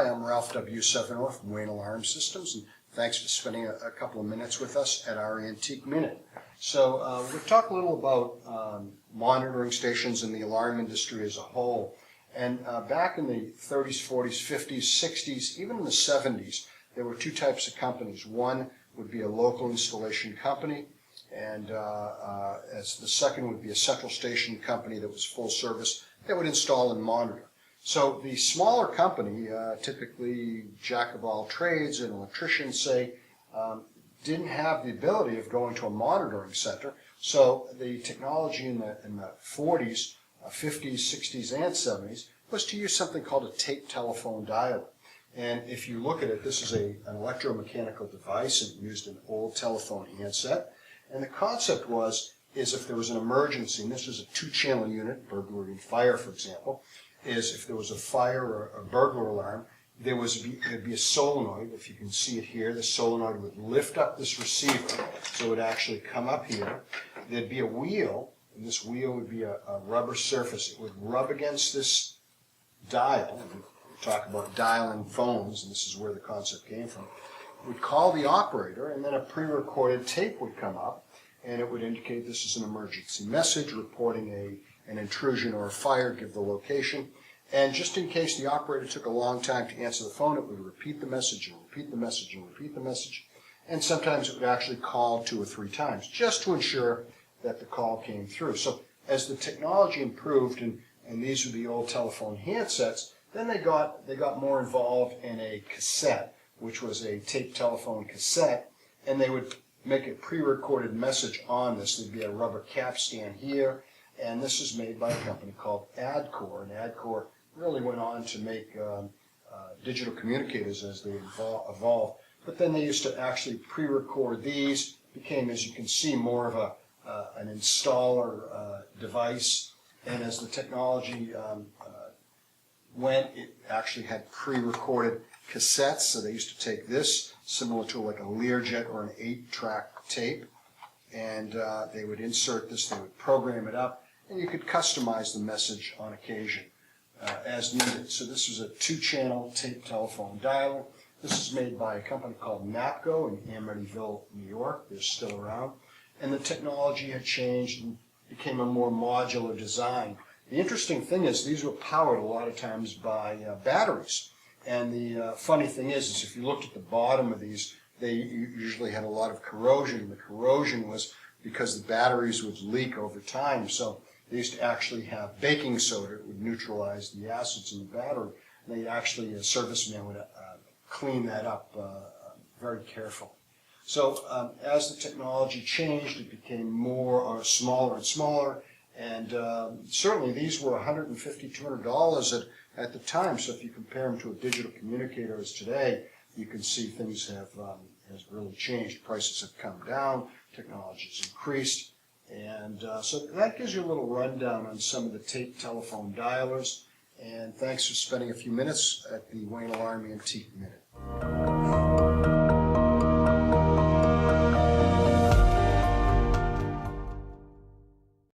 Hi, I'm Ralph W. Severnor from Wayne Alarm Systems, and thanks for spending a couple of minutes with us at our Antique Minute. So we'll talk a little about monitoring stations in the alarm industry as a whole. And back in the 30s, 40s, 50s, 60s, even in the 70s, there were two types of companies. One would be a local installation company, and as the second would be a central station company that was full service that would install and monitor. So the smaller company, typically jack of all trades, an electrician, say, didn't have the ability of going to a monitoring center. So the technology in the 40s, 50s, 60s, and 70s was to use something called a tape telephone dialer. And if you look at it, this is an electromechanical device and used an old telephone handset. And the concept is if there was an emergency, and this was a two-channel unit, burglary and fire, for example, is if there was a fire or a burglar alarm, there'd be a solenoid. If you can see it here, the solenoid would lift up this receiver, so it would actually come up here. There'd be a wheel, and this wheel would be a rubber surface. It would rub against this dial. We talk about dialing phones, and this is where the concept came from. We'd call the operator, and then a pre-recorded tape would come up, and it would indicate this is an emergency message reporting an intrusion or a fire, give the location. And just in case the operator took a long time to answer the phone, it would repeat the message and repeat the message and repeat the message. And sometimes it would actually call 2 or 3 times just to ensure that the call came through. So as the technology improved, and these were the old telephone handsets, then they got more involved in a cassette, which was a tape telephone cassette, and they would make a pre-recorded message on this. There'd be a rubber capstan here, and this is made by a company called Adcore, and Adcore really went on to make digital communicators as they evolved. But then they used to actually pre-record these, became, as you can see, more of an installer device, and as the technology went, it actually had pre-recorded cassettes, so they used to take this, similar to like a Learjet or an 8-track tape, and they would insert this, they would program it up, and you could customize the message on occasion as needed. So this was a 2-channel tape telephone dialer. This is made by a company called Knapp Go in Amityville, New York. They're still around. And the technology had changed and became a more modular design. The interesting thing is these were powered a lot of times by batteries. And the funny thing is if you looked at the bottom of these, they usually had a lot of corrosion. The corrosion was because the batteries would leak over time. So they used to actually have baking soda. It would neutralize the acids in the battery. And they actually, a serviceman would clean that up very carefully. So as the technology changed, it became smaller and smaller. And certainly these were $150, $200 at the time. So if you compare them to a digital communicator as today, you can see things has really changed. Prices have come down, technology has increased. And so that gives you a little rundown on some of the tape telephone dialers. And thanks for spending a few minutes at the Wayne Alarm Antique Minute.